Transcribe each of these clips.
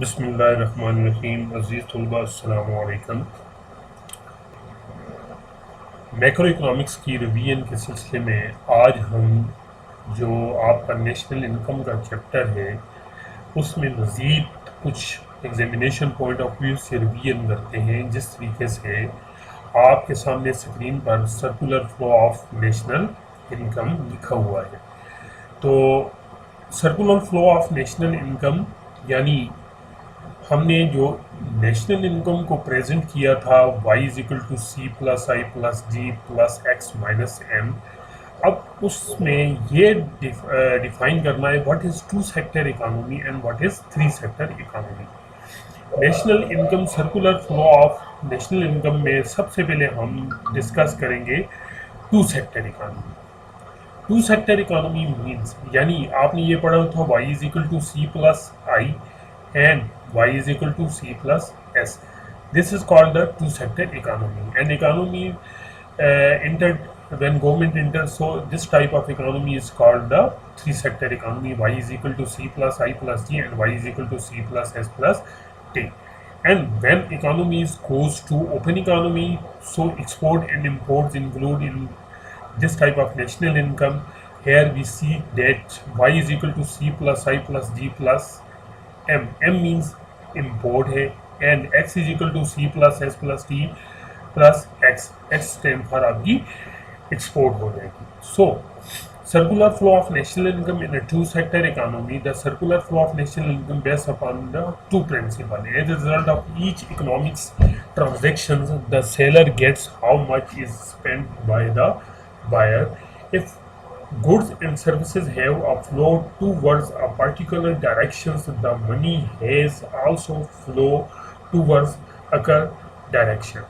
بسم اللہ الرحمن الرحیم. عزیز طلباء السلام علیکم. میکرو اکنامکس کی ریویژن کے سلسلے میں آج ہم جو آپ کا نیشنل انکم کا چیپٹر ہے اس میں مزید کچھ ایگزامینیشن پوائنٹ آف ویو سے ریویژن کرتے ہیں. جس طریقے سے آپ کے سامنے screen per circular flow of national income لکھا ہوا ہے. تو circular flow of national income یعنی ہم نے جو نیشنل انکم کو پریزنٹ کیا تھا y is equal to C plus I plus G plus X minus M. اب اس میں یہ ڈیفائن کرنا ہے what is two sector economy and what is three sector economy. National income circular flow of national income میں سب سے پہلے ہم ڈسکس کریں گے two sector economy. Two sector economy means یعنی آپ نے یہ پڑھا تھا y is equal to C plus I and y is equal to c plus s. This is called the two-sector economy. And economy entered when government enters. So this type of economy is called the three-sector economy. Y is equal to c plus I plus g, and y is equal to c plus s plus t. And when economies goes to open economy, so export and imports include in this type of national income. Here we see that y is equal to c plus I plus g plus m means import ہے and x is equal to c plus s plus t plus x stand for آپ کی export ہو جائے گی. So circular flow of national income in a two sector economy. The circular flow of national income based upon the two principles. As a result of each economics transactions, the seller gets how much is spent by the buyer. If goods and services have a flow towards a particular direction, the money has also flow towards a direction.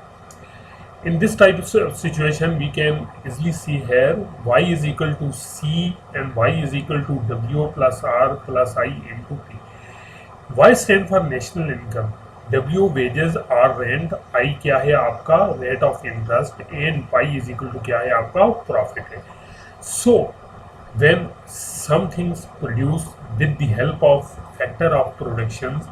In this type of situation, we can easily see here y is equal to c and y is equal to w plus r plus I into p. Y stand for national income, W wages or rent, I کیا ہے آپ کا rate of interest, and pi is equal to کیا ہے آپ کا profit ہے. So when some things produced with the help of factor of productions,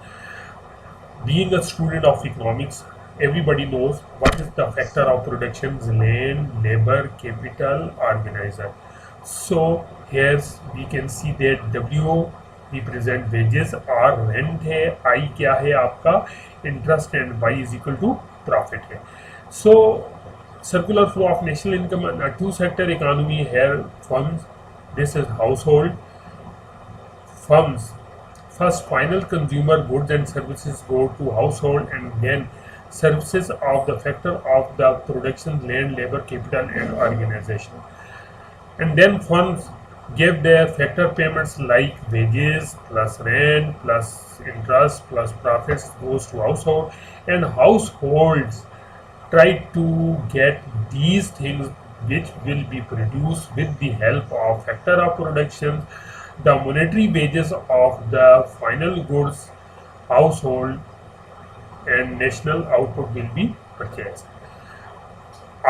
being a student of economics, everybody knows what is the factor of productions: land, labor, capital, organizer. So here we can see that W represent wages اور rent ہے, I کیا ہے آپ کا interest, and Y is equal to profit ہے. So circular flow of national income and a two sector economy. Here funds, this is household firms. First final consumer goods and services go to household, and then services of the factor of the production: land, labor, capital, and organization. And then funds give their factor payments like wages plus rent plus interest plus profits goes to household, and households try to get these things which will be produced with the help of factor of production. The monetary wages of the final goods, household and national output will be purchased.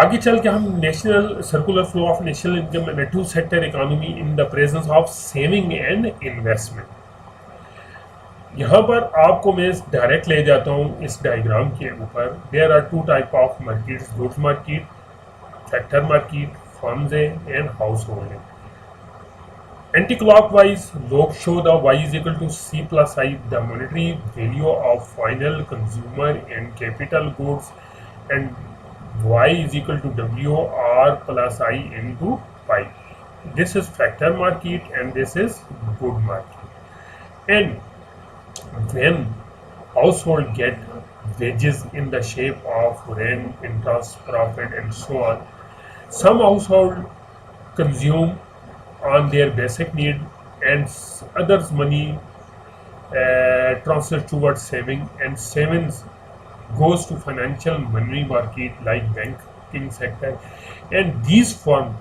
آگے چل کے ہم national circular flow of national income and two sector economy in the presence of saving and investment. یہاں پر آپ کو میں direct لے جاتا ہوں اس ڈائیگرام کے اوپر. There are two type of markets: goods market, factor market, firms ہے اینڈ ہاؤس ہولڈ ہے. اینٹی کلاک وائز لوگ show the y is equal to c plus I, the monetary value of final consumer and capital goods, and y is equal to w r plus I into pi. This is factor market and this is good market. And when household get wages in the shape of rent, interest, profit and so on, some household consume on their basic need, and others money transfers towards saving, and savings goes to financial money market like banking sector, and these firms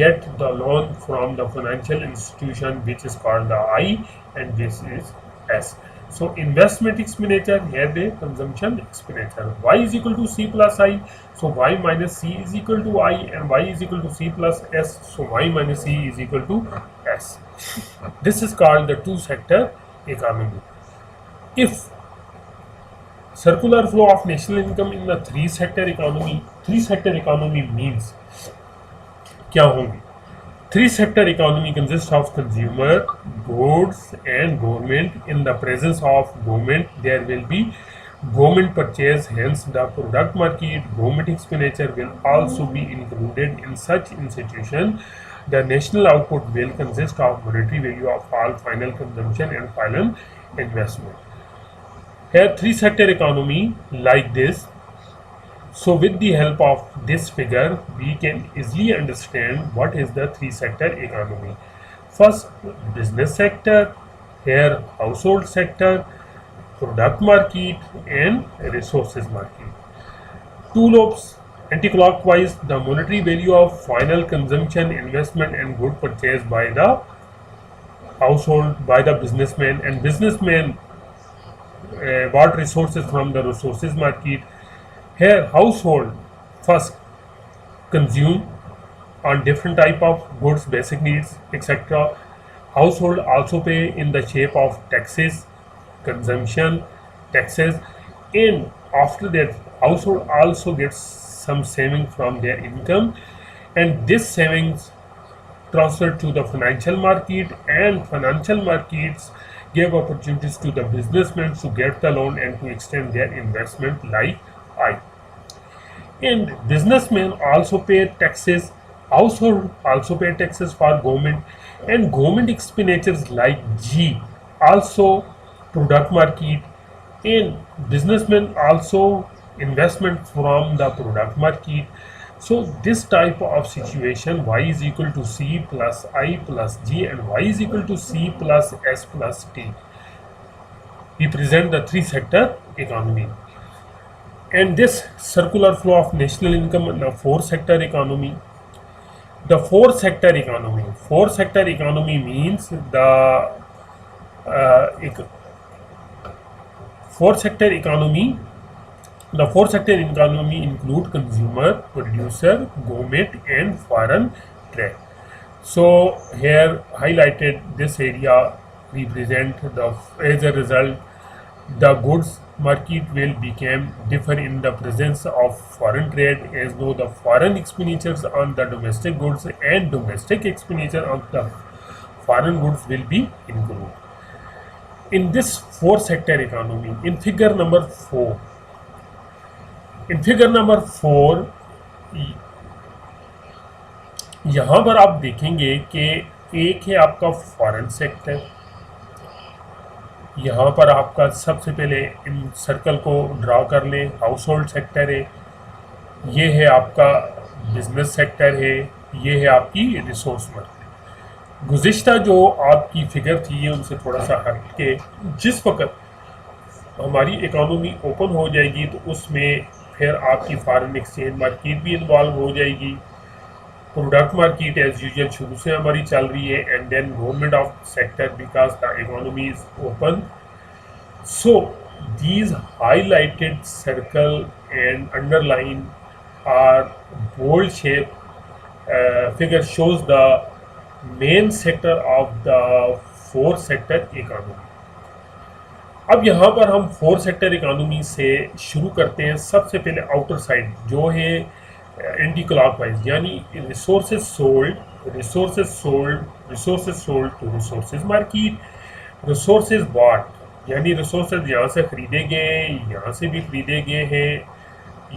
get the loan from the financial institution which is called the I, and this is S. So investment expenditure, here the consumption expenditure. Y is equal to C plus I, so Y minus C is equal to I, and Y is equal to C plus S, so Y minus C is equal to S. This is called the two sector economy. If circular flow of national income in the three sector economy means क्या होंगे? Three sector economy consists of consumer, goods and government. In the presence of government, there will be government purchase, hence the product market. Government expenditure will also be included in such institution. The national output will consist of monetary value of all final consumption and final investment. Here three sector economy like this. So with the help of this figure, we can easily understand what is the three sector economy. First, business sector, here household sector, product market and resources market. Two lobes anti-clockwise, the monetary value of final consumption, investment and good purchase by the household, by the businessman, and businessman bought resources from the resources market. Here household first consume on different type of goods, basic needs, etc. Household also pay in the shape of taxes, consumption, taxes, and after that household also gets some saving from their income, and this savings transferred to the financial market, and financial markets give opportunities to the businessmen to get the loan and to extend their investment like I. And businessmen also pay taxes, household also pay taxes for government, and government expenditures like G, also product market, and businessmen also investment from the product market. So this type of situation, y is equal to c plus I plus g and y is equal to c plus s plus t, represent the three sector economy. And this circular flow of national income in the four sector economy. The four sector economy means the four sector economy. The four sector economy include consumer, producer, government and foreign trade. So here highlighted this area represent the, as a result, the goods market will become differ in the presence of foreign trade, as though the foreign expenditures on the domestic goods and domestic expenditure on the foreign goods will be included. In this four sector economy, in figure number 4, यहाँ पर आप देखेंगे कि एक है आपका foreign sector, यहाँ पर आपका सबसे पहले इन सर्कल को ड्रा कर लें, हाउस होल्ड सेक्टर है, ये है आपका बिजनेस सेक्टर है, ये है आपकी रिसोर्स मार्केट। गुज़िश्ता जो आपकी फिगर थी उनसे थोड़ा सा हट के जिस वक्त हमारी इकोनॉमी ओपन हो जाएगी तो उसमें फिर आपकी फॉरेन एक्सचेंज मार्केट भी इन्वॉल्व हो जाएगी, प्रोडक्ट मार्केट एज यूजुअल शुरू से हमारी चल रही है, and then government of sector because the economy is open. So these highlighted circle and underline are bold shape figure shows the main sector of the four sector economy. अब यहाँ पर हम फोर सेक्टर इकोनॉमी से शुरू करते हैं. सबसे पहले आउटर साइड जो है एंटी क्लॉकवाइज, यानी resources sold to resources market, resources bought, यानी रिसोर्सेज यहाँ से ख़रीदे गए, यहाँ से भी ख़रीदे गए हैं.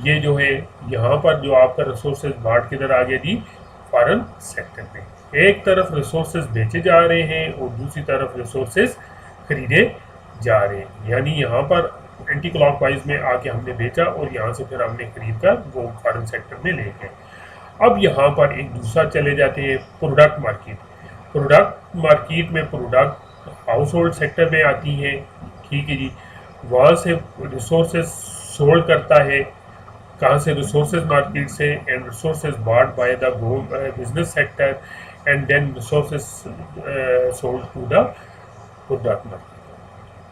ये जो है यहाँ पर जो आपका रिसोर्सेज बॉट किधर आ गया जी, फॉरेन सेक्टर में. एक तरफ रिसोर्सेज बेचे जा रहे हैं और दूसरी तरफ रिसोर्सेज ख़रीदे जा रहे हैं, यानी यहाँ पर एंटी क्लॉकवाइज में आके हमने बेचा और यहाँ से फिर हमने खरीद कर वो फॉरेन सेक्टर में ले गए. अब यहाँ पर एक दूसरा चले जाते हैं प्रोडक्ट मार्केट. प्रोडक्ट मार्केट में प्रोडक्ट हाउस होल्ड सेक्टर में आती हैं, ठीक है जी. वहाँ से रिसोर्सेज सोल्ड करता है, कहाँ से, रिसोर्सेज मार्केट से, and resources bought by the business sector and then resources sold to the product market,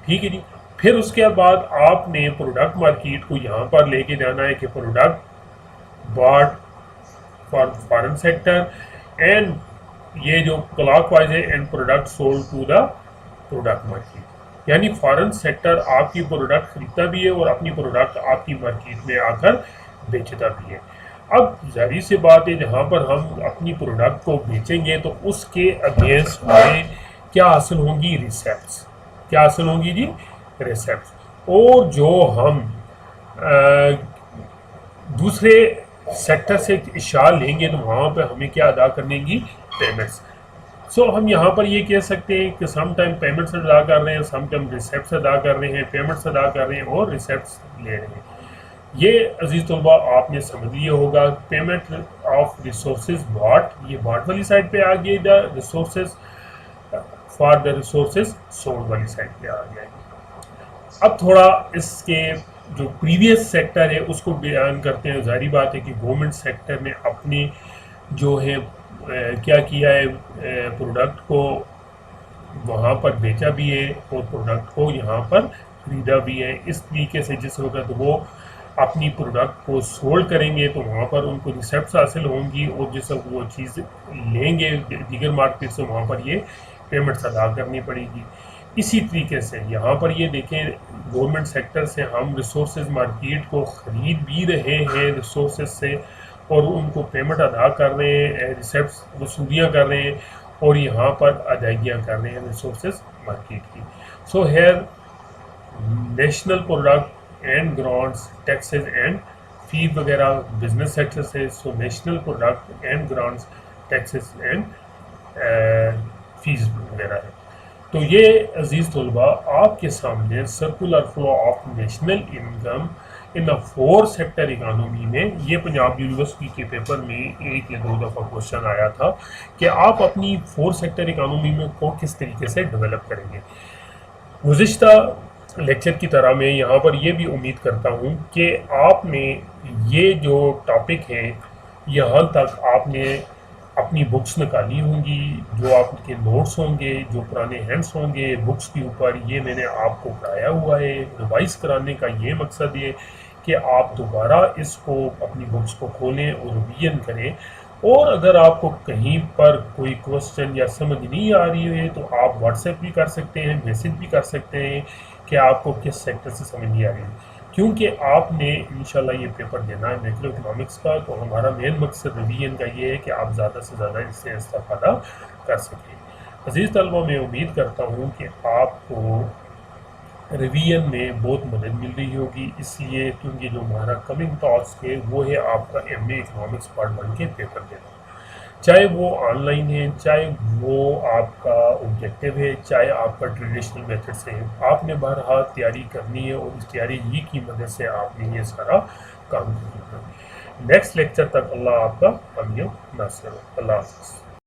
ठीक है जी. फिर उसके बाद आपने प्रोडक्ट मार्केट को यहाँ पर लेके जाना है कि product bought for foreign sector and ये जो क्लॉकवाइज है and product sold to the product market. یعنی فارن سیکٹر آپ کی پروڈکٹ خریدتا بھی ہے اور اپنی پروڈکٹ آپ کی مارکیٹ میں آ کر بیچتا بھی ہے۔ اب ظاہر سی بات ہے جہاں پر ہم اپنی پروڈکٹ کو بیچیں گے تو اس کے اگینسٹ ہمیں کیا حاصل ہوں گی؟ ریسیپٹس۔ کیا حاصل ہوں گی جی؟ ریسیپٹس۔ اور جو ہم دوسرے سیکٹر سے اشاع لیں گے تو وہاں پہ ہمیں کیا ادا کرنے گی؟ پیمنٹس۔ سو ہم یہاں پر یہ کہہ سکتے ہیں کہ سم ٹائم پیمنٹس ادا کر رہے ہیں، سم ٹائم ریسیپٹس ادا کر رہے ہیں، پیمنٹس ادا کر رہے ہیں اور ریسیپٹس لے رہے ہیں۔ یہ عزیز طلباء آپ نے سمجھ لیا ہوگا، پیمنٹ آف ریسورسز باٹ، یہ باٹ والی سائڈ پہ آ گئی، the resources for the resources sold والی سائڈ پہ آ گیا۔ اب تھوڑا اس کے جو پریویس سیکٹر ہے اس کو بیان کرتے ہیں۔ ظاہری بات ہے کہ گورنمنٹ سیکٹر نے اپنے جو ہے کیا کیا ہے، پروڈکٹ کو وہاں پر بیچا بھی ہے اور پروڈکٹ کو یہاں پر خریدا بھی ہے۔ اس طریقے سے جس وقت وہ اپنی پروڈکٹ کو سولڈ کریں گے تو وہاں پر ان کو ریسیپٹس حاصل ہوں گی، اور جس وقت وہ چیز لیں گے دیگر مارکیٹ سے وہاں پر یہ پیمنٹس ادا کرنی پڑے گی۔ اسی طریقے سے یہاں پر یہ دیکھیں، گورنمنٹ سیکٹر سے ہم ریسورسز مارکیٹ کو خرید بھی رہے ہیں ریسورسز سے، اور ان کو پیمنٹ ادا کر رہے ہیں، ریسیپٹس وصولیاں کر رہے ہیں، اور یہاں پر ادائیگیاں کر رہے ہیں ریسورسز مارکیٹ کی۔ So here national product and grants taxes and fee وغیرہ بزنس سیکٹر سے، so national product and grants taxes and fees وغیرہ ہے۔ تو یہ عزیز طلباء آپ کے سامنے circular flow of national income in the 4 sector economy میں، یہ پنجاب یونیورسٹی کے پیپر میں 1 یا 2 دفعہ کوشچن آیا تھا کہ آپ اپنی 4 سیکٹر اکانومی میں کو کس طریقے سے ڈیولپ کریں گے۔ گزشتہ لیکچر کی طرح میں یہاں پر یہ بھی امید کرتا ہوں کہ آپ نے یہ جو ٹاپک ہے یہاں تک آپ نے اپنی بکس نکالی ہوں گی، جو آپ کے نوٹس ہوں گے، جو پرانے ہینڈس ہوں گے بکس کے اوپر، یہ میں نے آپ کو پڑھایا ہوا ہے۔ ریوائز کرانے کا یہ مقصد ہے کہ آپ دوبارہ اس کو اپنی بکس کو کھولیں اور ریویژن کریں، اور اگر آپ کو کہیں پر کوئی کوسچن یا سمجھ نہیں آ رہی ہے تو آپ واٹس ایپ بھی کر سکتے ہیں، میسج بھی کر سکتے ہیں کہ آپ کو کس سیکٹر سے سمجھ نہیں آ رہی ہے۔ کیونکہ آپ نے انشاءاللہ یہ پیپر دینا ہے میکرو اکنامکس کا، تو ہمارا مین مقصد ریویژن کا یہ ہے کہ آپ زیادہ سے زیادہ اس سے استفادہ کر سکیں۔ عزیز طلبہ، میں امید کرتا ہوں کہ آپ کو ریویژن میں بہت مدد مل رہی ہوگی، اس لیے کیونکہ جو ہمارا کمنگ ٹاسک ہے وہ ہے آپ کا ایم اے اکنامکس پارٹ 1 کے پیپر دینا، چاہے وہ آن لائن ہے، چاہے وہ آپ کا آبجیکٹیو ہے، چاہے آپ کا ٹریڈیشنل میتھڈ سے ہے۔ آپ نے بہرحال تیاری کرنی ہے، اور اس تیاری ہی کی مدد سے آپ نے یہ سارا کام کرنا ہے۔ نیکسٹ لیکچر تک اللہ آپ کا حامی و ناصر ہو۔ اللہ حافظ۔